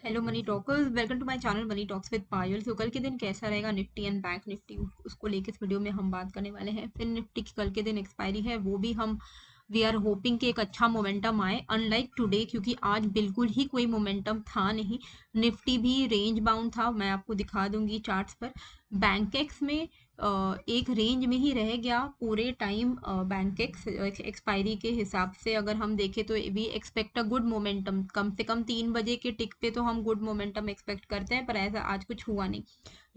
Hello money talkers, welcome to my channel money talks with Payal. तो कल के दिन कैसा रहेगा निफ्टी एंड बैंक निफ्टी, उसको लेके इस वीडियो में हम बात करने वाले हैं। फिर निफ्टी की कल के दिन एक्सपायरी है, वो भी हम वी आर होपिंग कि एक अच्छा मोमेंटम आए अनलाइक टुडे, क्योंकि आज बिल्कुल ही कोई मोमेंटम था नहीं। निफ्टी भी रेंज बाउंड था, मैं आपको दिखा दूंगी चार्ट्स पर। बैंकेक्स में एक रेंज में ही रह गया पूरे टाइम। बैंकेक्स एक्सपायरी के हिसाब से अगर हम देखें तो we expect a good momentum. कम से कम 3 बजे के टिक पे तो हम गुड मोमेंटम एक्सपेक्ट करते हैं, पर ऐसा आज कुछ हुआ नहीं।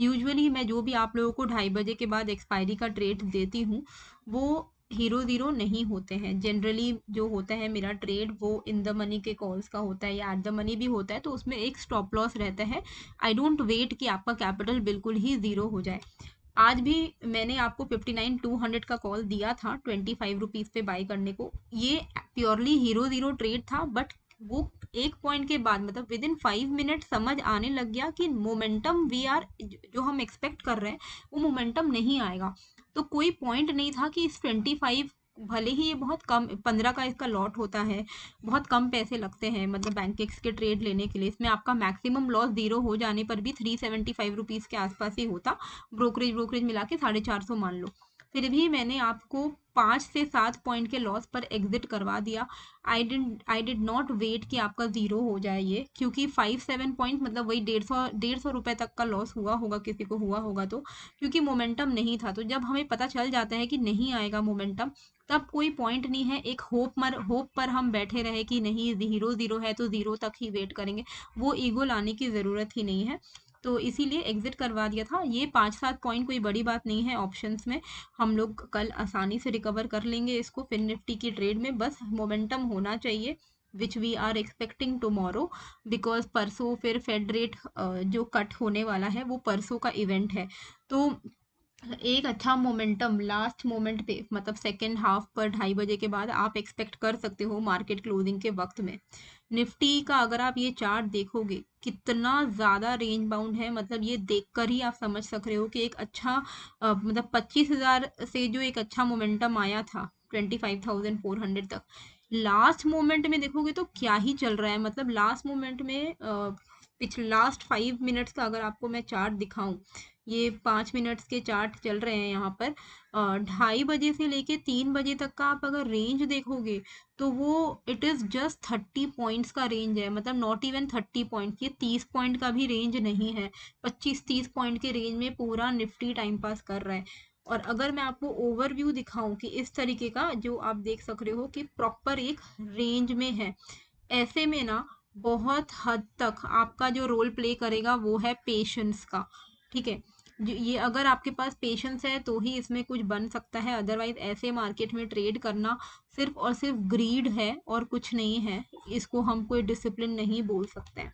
यूजुअली मैं जो भी आप लोगों को 2:30 बजे के बाद एक्सपायरी का ट्रेड देती हूँ, वो हीरो ज़ीरो नहीं होते हैं। जनरली जो होता है मेरा ट्रेड, वो इन द मनी के कॉल्स का होता है या एट द मनी भी होता है, तो उसमें एक स्टॉप लॉस रहता है। आई डोंट वेट कि आपका कैपिटल बिल्कुल ही ज़ीरो हो जाए। आज भी मैंने आपको 59,200 का कॉल दिया था 25 रुपीज़ पे बाई करने को। ये प्योरली हीरो ज़ीरो ट्रेड था, बट वो एक पॉइंट के बाद मतलब विद इन 5 मिनट समझ आने लग गया कि मोमेंटम वी आर जो हम एक्सपेक्ट कर रहे हैं वो मोमेंटम नहीं आएगा। तो कोई पॉइंट नहीं था कि इस 25, भले ही ये बहुत कम 15 का इसका लॉट होता है, बहुत कम पैसे लगते हैं मतलब बैंकेक्स के ट्रेड लेने के लिए। इसमें आपका मैक्सिमम लॉस जीरो हो जाने पर भी 375 रुपीज़ के आसपास ही होता। ब्रोकरेज मिला के 450 मान लो। फिर भी मैंने आपको 5 से 7 पॉइंट के लॉस पर एग्जिट करवा दिया। आई डिड नॉट वेट कि आपका जीरो हो जाए ये, क्योंकि 5-7 पॉइंट मतलब वही 150 रुपए तक का लॉस हुआ होगा, किसी को हुआ होगा तो, क्योंकि मोमेंटम नहीं था। तो जब हमें पता चल जाता है कि नहीं आएगा मोमेंटम, तब कोई पॉइंट नहीं है एक होप पर हम बैठे रहे कि नहीं जीरो जीरो है तो जीरो तक ही वेट करेंगे। वो ईगो लाने की ज़रूरत ही नहीं है, तो इसीलिए एग्जिट करवा दिया था। ये 5-7 पॉइंट कोई बड़ी बात नहीं है। ऑप्शंस में हम लोग कल आसानी से रिकवर कर लेंगे इसको। फिर निफ्टी की ट्रेड में बस मोमेंटम होना चाहिए, which we are expecting tomorrow, because परसों फिर फेड रेट जो कट होने वाला है वो परसों का इवेंट है। तो एक अच्छा मोमेंटम लास्ट मोमेंट पे मतलब सेकेंड हाफ पर 2:30 बजे के बाद आप एक्सपेक्ट कर सकते हो मार्केट क्लोजिंग के वक्त में। निफ्टी का अगर आप ये चार्ट देखोगे कितना ज़्यादा रेंज बाउंड है, मतलब ये देखकर ही आप समझ सक रहे हो कि एक अच्छा मतलब 25,000 से जो एक अच्छा मोमेंटम आया था 25,400 तक, लास्ट मोमेंट में देखोगे तो क्या ही चल रहा है। मतलब लास्ट मोमेंट में पिछले लास्ट 5 मिनट्स का अगर आपको मैं चार्ट दिखाऊं, ये 5 मिनट्स के चार्ट चल रहे हैं यहाँ पर। 2:30 बजे से लेके 3 बजे तक का आप अगर रेंज देखोगे तो वो इट इज़ जस्ट 30 पॉइंट्स का रेंज है। मतलब नॉट इवन 30 पॉइंट, ये 30 पॉइंट का भी रेंज नहीं है। 25-30 पॉइंट के रेंज में पूरा निफ्टी टाइम पास कर रहा है। और अगर मैं आपको ओवरव्यू दिखाऊं कि इस तरीके का जो आप देख सक रहे हो कि प्रॉपर एक रेंज में है, ऐसे में ना बहुत हद तक आपका जो रोल प्ले करेगा वो है पेशेंस का। ठीक है, ये अगर आपके पास पेशेंस है तो ही इसमें कुछ बन सकता है, अदरवाइज ऐसे मार्केट में ट्रेड करना सिर्फ और सिर्फ ग्रीड है और कुछ नहीं है। इसको हम कोई डिसिप्लिन नहीं बोल सकते हैं।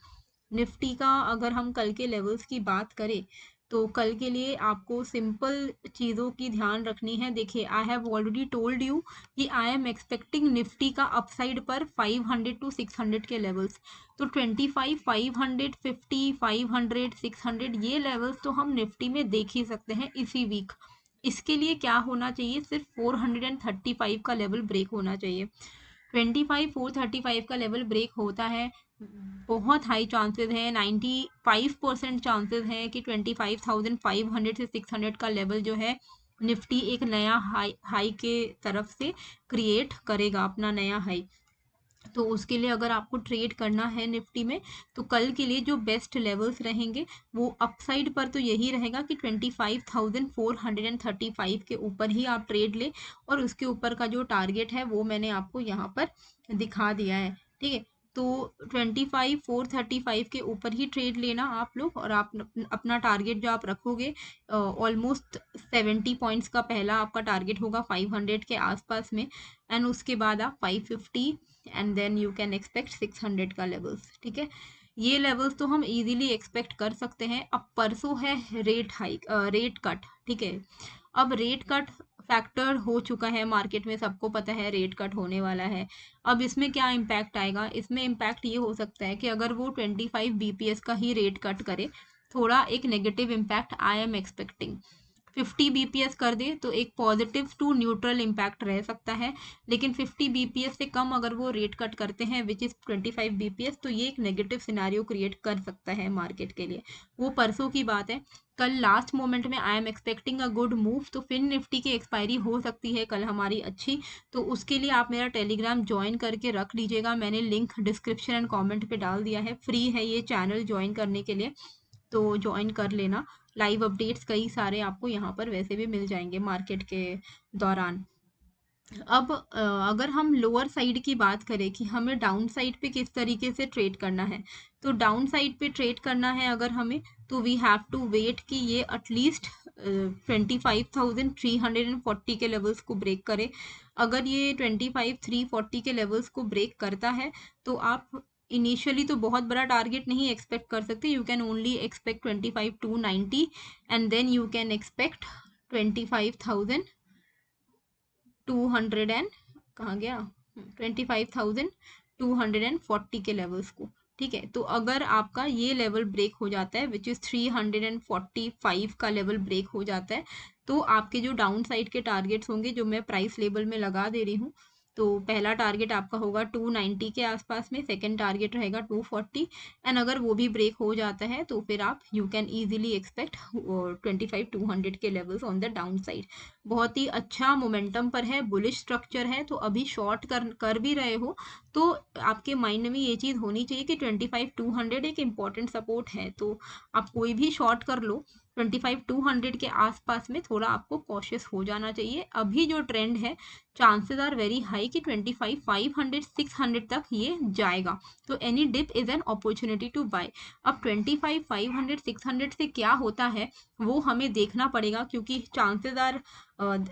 निफ्टी का अगर हम कल के लेवल्स की बात करें तो कल के लिए आपको सिंपल चीज़ों की ध्यान रखनी है। देखिए, I have already told you कि आई एम एक्सपेक्टिंग निफ्टी का अपसाइड पर 500 टू 600 के लेवल्स। तो 25, 500, 50, 500, 600 ये लेवल्स तो हम निफ्टी में देख ही सकते हैं इसी वीक। इसके लिए क्या होना चाहिए, सिर्फ 435 का लेवल ब्रेक होना चाहिए। 25,435 का लेवल ब्रेक होता है, बहुत हाई चांसेस है, 95% चांसेस हैं कि 25,500 से 600 का लेवल जो है निफ्टी एक नया हाई हाई के तरफ से क्रिएट करेगा, अपना नया हाई। तो उसके लिए अगर आपको ट्रेड करना है निफ्टी में, तो कल के लिए जो बेस्ट लेवल्स रहेंगे वो अपसाइड पर तो यही रहेगा कि 25,435 के ऊपर ही आप ट्रेड ले, और उसके ऊपर का जो टारगेट है वो मैंने आपको यहाँ पर दिखा दिया है। ठीक है, तो 25,435 के ऊपर ही ट्रेड लेना आप लोग, और आप अपना टारगेट जो आप रखोगे ऑलमोस्ट 70 पॉइंट्स का पहला आपका टारगेट होगा 500 के आसपास में, एंड उसके बाद आप 550 and then you can expect 600 का लेवल्स। ठीक है, ये लेवल्स तो हम इजीली एक्सपेक्ट कर सकते हैं। अब परसों है रेट हाइक, रेट कट। ठीक है, अब रेट कट फैक्टर हो चुका है मार्केट में, सबको पता है रेट कट होने वाला है। अब इसमें क्या इम्पैक्ट आएगा, इसमें इम्पैक्ट ये हो सकता है कि अगर वो 25 बीपीएस का ही रेट कट करे, थोड़ा एक negative impact I am expecting. 50 BPS कर दे तो एक पॉजिटिव टू न्यूट्रल इम्पैक्ट रह सकता है, लेकिन 50 बीपीएस से कम अगर वो रेट कट करते हैं विच इज़ 25 बीपीएस, तो ये एक नेगेटिव सिनारियो क्रिएट कर सकता है मार्केट के लिए। वो परसों की बात है। कल लास्ट मोमेंट में I am expecting a good move, तो फिन निफ्टी की एक्सपायरी हो सकती है कल हमारी अच्छी, तो उसके लिए आप मेरा टेलीग्राम ज्वाइन करके रख लीजिएगा। मैंने लिंक डिस्क्रिप्शन एंड कमेंट पे डाल दिया है, फ्री है ये चैनल ज्वाइन करने के लिए, तो ज्वाइन कर लेना। लाइव अपडेट्स कई सारे आपको यहाँ पर वैसे भी मिल जाएंगे मार्केट के दौरान। अब अगर हम लोअर साइड की बात करें कि हमें डाउन साइड पे किस तरीके से ट्रेड करना है, तो डाउन साइड पे ट्रेड करना है अगर हमें, तो वी हैव टू वेट कि ये एटलीस्ट 25,340 के लेवल्स को ब्रेक करे। अगर ये 25,340 के लेवल्स को ब्रेक करता है तो आप इनिशियली तो बहुत बड़ा टारगेट नहीं एक्सपेक्ट कर सकते, you can only expect 25,290 and then you can expect 25,200 and कहाँ गया 25,240 के लेवल्स को। ठीक है, तो अगर आपका ये लेवल ब्रेक हो जाता है विच इज़ 345 का लेवल ब्रेक हो जाता है, तो आपके जो डाउन साइड के टारगेट्स होंगे जो मैं प्राइस लेवल में लगा दे रही हूँ, तो पहला टारगेट आपका होगा 290 के आसपास में, सेकंड टारगेट रहेगा 240, एंड अगर वो भी ब्रेक हो जाता है तो फिर आप यू कैन ईजिली एक्सपेक्ट 25,200 के levels on the down side. बहुत ही अच्छा मोमेंटम पर है, बुलिश स्ट्रक्चर है, तो अभी शॉर्ट कर भी रहे हो तो आपके माइंड में ये चीज़ होनी चाहिए कि 25,200 एक इम्पॉर्टेंट सपोर्ट है, तो आप कोई भी शॉर्ट कर लो 25,200 के आसपास में थोड़ा आपको कॉशियस हो जाना चाहिए। अभी जो ट्रेंड है चांसेस आर वेरी हाई कि 25,500 600 तक ये जाएगा, तो any dip is an opportunity to buy. अब 25,500 600 से क्या होता है वो हमें देखना पड़ेगा, क्योंकि चांसेस आर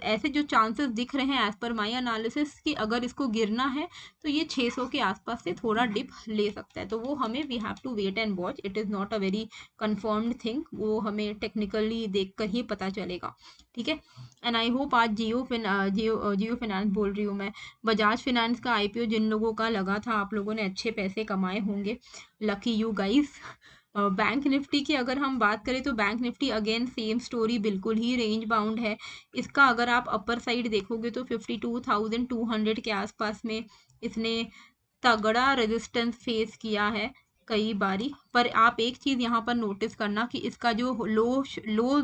ऐसे जो चांसेस दिख रहे हैं एज पर माई एनालिसिस कि अगर इसको गिरना है तो ये 600 के आसपास से थोड़ा डिप ले सकता है, तो वो हमें we have to wait and watch, it is not a very confirmed thing, वो हमें टेक्निकली देख कर ही पता चलेगा। ठीक है, एंड आई होप आज जियो फाइनेंस बोल रही हूँ मैं, बजाज फाइनेंस का आईपीओ जिन लोगों का लगा था आप लोगों ने अच्छे पैसे कमाए होंगे, lucky you guys. Bank Nifty की अगर हम बात करें तो bank Nifty again same story, बिल्कुल ही रेंज बाउंड है। इसका अगर आप अपर साइड देखोगे तो 52,200 के आसपास में इसने तगड़ा रेजिस्टेंस फेस किया है कई बारी, पर आप एक चीज़ यहाँ पर नोटिस करना कि इसका जो लो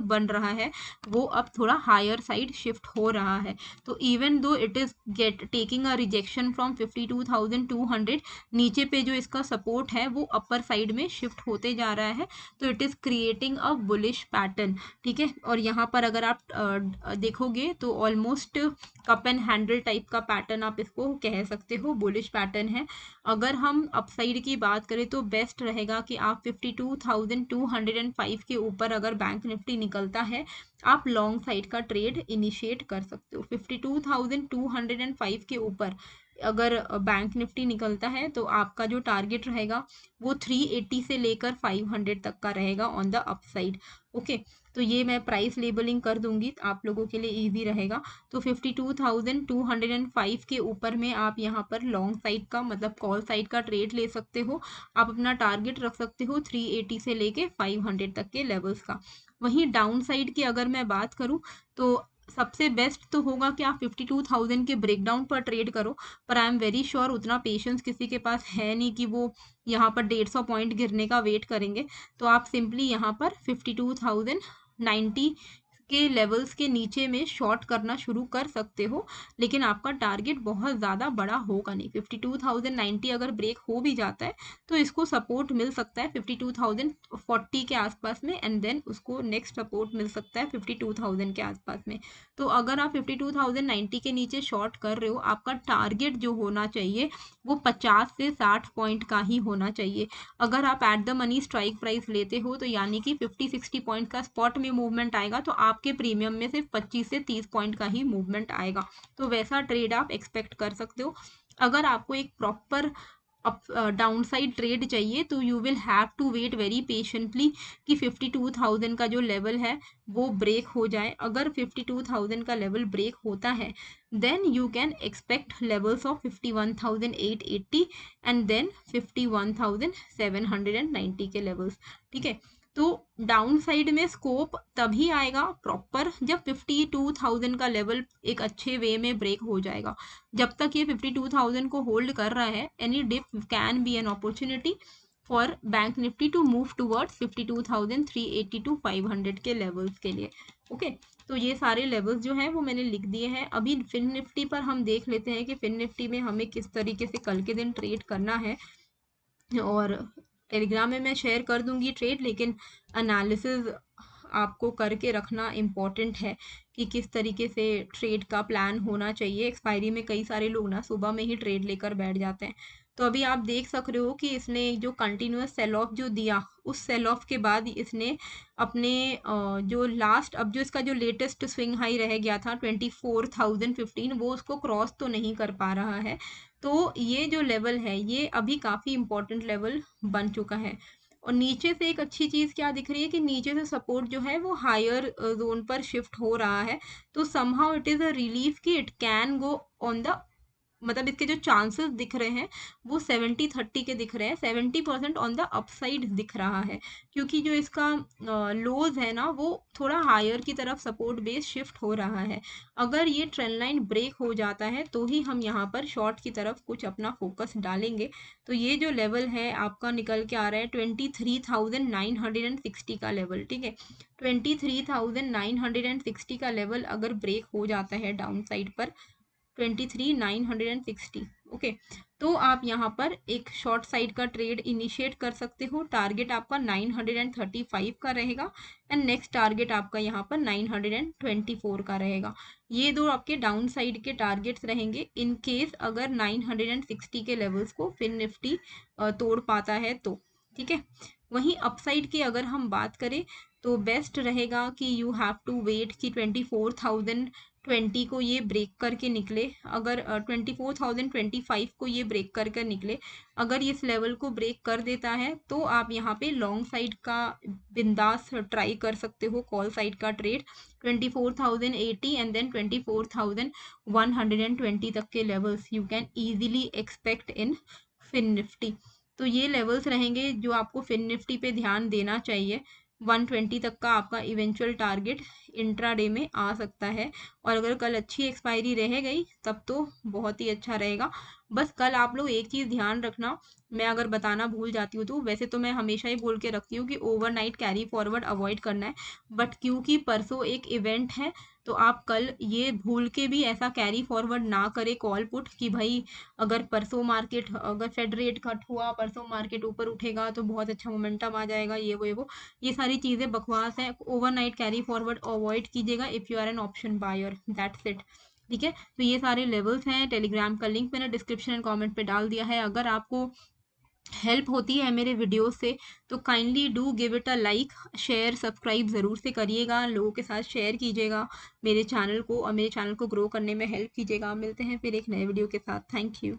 बन रहा है वो अब थोड़ा हायर साइड शिफ्ट हो रहा है, तो even though it is taking a rejection from 52,200, नीचे पे जो इसका सपोर्ट है वो अपर साइड में शिफ्ट होते जा रहा है, तो it is creating a bullish pattern. ठीक है, और यहाँ पर अगर आप देखोगे तो almost cup and handle type का पैटर्न आप इसको कह सकते हो, बुलिश पैटर्न है। अगर हम अपसाइड की बात करें तो बेस्ट रहेगा कि आप 52,205 के ऊपर अगर बैंक निफ्टी निकलता है आप लॉन्ग साइड का ट्रेड इनिशिएट कर सकते हो। 52,205 के ऊपर अगर बैंक निफ्टी निकलता है तो आपका जो टारगेट रहेगा वो 380 से लेकर 500 तक का रहेगा ऑन द अपसाइड। ओके, तो ये मैं प्राइस लेबलिंग कर दूंगी आप लोगों के लिए इजी रहेगा। तो 52,205 के ऊपर में आप यहाँ पर लॉन्ग साइड का मतलब कॉल साइड का ट्रेड ले सकते हो, आप अपना टारगेट रख सकते हो 380 से लेके 500 तक के लेवल्स का। वहीं डाउन साइड की अगर मैं बात करूँ तो सबसे बेस्ट तो होगा कि आप 52,000 के ब्रेकडाउन पर ट्रेड करो, पर आई एम वेरी श्योर उतना पेशेंस किसी के पास है नहीं कि वो यहाँ पर 150 पॉइंट गिरने का वेट करेंगे, तो आप सिंपली यहाँ पर 52,090 के लेवल्स के नीचे में शॉर्ट करना शुरू कर सकते हो, लेकिन आपका टारगेट बहुत ज़्यादा बड़ा होगा नहीं। 52,090 अगर ब्रेक हो भी जाता है तो इसको सपोर्ट मिल सकता है 52,040 के आसपास में, एंड देन उसको नेक्स्ट सपोर्ट मिल सकता है 52,000 के आसपास में। तो अगर आप 52,090 के नीचे शॉर्ट कर रहे हो, आपका टारगेट जो होना चाहिए वो 50 से 60 पॉइंट का ही होना चाहिए। अगर आप at the money strike price लेते हो तो यानी कि 50-60 पॉइंट का स्पॉट में मूवमेंट आएगा, तो आपके प्रीमियम में सिर्फ 25 से 30 पॉइंट का ही मूवमेंट आएगा, तो वैसा ट्रेड आप एक्सपेक्ट कर सकते हो। अगर आपको एक प्रॉपर डाउन साइड ट्रेड चाहिए तो you will have to wait very patiently कि 52,000 का जो लेवल है वो ब्रेक हो जाए। अगर 52,000 का लेवल ब्रेक होता है then you can expect levels of 51,880 and then 51,790 के लेवल्स। ठीक है, तो डाउन साइड में स्कोप तभी आएगा प्रॉपर जब 52,000 का लेवल एक अच्छे वे में ब्रेक हो जाएगा। जब तक ये 52,000 को होल्ड कर रहा है, any dip can be an opportunity for bank Nifty to move towards 52,380 to 500 के लेवल्स के लिए। ओके, तो ये सारे लेवल्स जो हैं वो मैंने लिख दिए हैं। अभी फिन निफ्टी पर हम देख लेते हैं कि फिन निफ्टी में हमें किस तरीके से कल के दिन ट्रेड करना है, और टेलीग्राम में मैं शेयर कर दूंगी ट्रेड, लेकिन एनालिसिस आपको करके रखना इम्पॉर्टेंट है कि किस तरीके से ट्रेड का प्लान होना चाहिए। एक्सपायरी में कई सारे लोग ना सुबह में ही ट्रेड लेकर बैठ जाते हैं। तो अभी आप देख सक रहे हो कि इसने जो कंटिन्यूअस सेल ऑफ जो दिया, उस सेल ऑफ के बाद इसने अपने जो लास्ट, अब जो इसका जो लेटेस्ट स्विंग हाई रह गया था 24,015, वो उसको क्रॉस तो नहीं कर पा रहा है। तो ये जो लेवल है ये अभी काफ़ी इंपॉर्टेंट लेवल बन चुका है। और नीचे से एक अच्छी चीज़ क्या दिख रही है कि नीचे से सपोर्ट जो है वो हायर जोन पर शिफ्ट हो रहा है। तो somehow it is a relief कि it can go on the, मतलब इसके जो चांसेस दिख रहे हैं वो 70-30 के दिख रहे हैं। 70% ऑन द अपसाइड दिख रहा है, क्योंकि जो इसका लोज है ना वो थोड़ा हायर की तरफ सपोर्ट बेस शिफ्ट हो रहा है। अगर ये ट्रेंड लाइन ब्रेक हो जाता है तो ही हम यहाँ पर शॉर्ट की तरफ कुछ अपना फोकस डालेंगे। तो ये जो लेवल है आपका निकल के आ रहा है 23,960 का लेवल, ठीक है। 23,960 का लेवल अगर ब्रेक हो जाता है डाउन साइड पर 23,960, ओके, तो आप यहाँ पर एक शॉर्ट साइड का ट्रेड इनिशिएट कर सकते हो। टारगेट आपका 935 का रहेगा एंड नेक्स्ट टारगेट आपका यहाँ पर 924 का रहेगा। ये दो आपके डाउन साइड के टारगेट्स रहेंगे इन केस अगर 960 के लेवल्स को फिन निफ्टी तोड़ पाता है तो, ठीक है। वहीं अपसाइड की अगर हम बात करें तो बेस्ट रहेगा कि यू हैव टू वेट कि 24,020 को ये ब्रेक करके निकले। अगर 24,025 को ये ब्रेक करके निकले, अगर इस लेवल को ब्रेक कर देता है तो आप यहाँ पे लॉन्ग साइड का बिंदास ट्राई कर सकते हो, कॉल साइड का ट्रेड 24,080 एंड देन 24,120 तक के levels you can easily expect in fin Nifty. तो ये लेवल्स रहेंगे जो आपको फिन निफ्टी पे ध्यान देना चाहिए। 120 तक का आपका इवेंचुअल टारगेट इंट्राडे में आ सकता है, और अगर कल अच्छी एक्सपायरी रह गई तब तो बहुत ही अच्छा रहेगा। बस कल आप लोग एक चीज़ ध्यान रखना, मैं अगर बताना भूल जाती हूँ तो, वैसे तो मैं हमेशा ही बोल के रखती हूँ कि ओवरनाइट कैरी फॉरवर्ड अवॉइड करना है, बट क्योंकि परसों एक इवेंट है तो आप कल ये भूल के भी ऐसा कैरी फॉरवर्ड ना करें कॉल पुट कि भाई अगर परसों मार्केट, अगर फेड रेट कट हुआ, परसों मार्केट ऊपर उठेगा तो बहुत अच्छा मोमेंटम आ जाएगा, ये वो ये सारी चीज़ें बकवास हैं। ओवरनाइट कैरी फॉरवर्ड अवॉइड कीजिएगा if you are an option buyer, that's it, ठीक है। तो ये सारे लेवल्स हैं। टेलीग्राम का लिंक मैंने डिस्क्रिप्शन एंड कमेंट पे डाल दिया है। अगर आपको हेल्प होती है मेरे वीडियो से तो kindly do give it a like, share, subscribe ज़रूर से करिएगा, लोगों के साथ शेयर कीजिएगा मेरे चैनल को, और मेरे चैनल को ग्रो करने में हेल्प कीजिएगा। मिलते हैं फिर एक नए वीडियो के साथ। Thank you.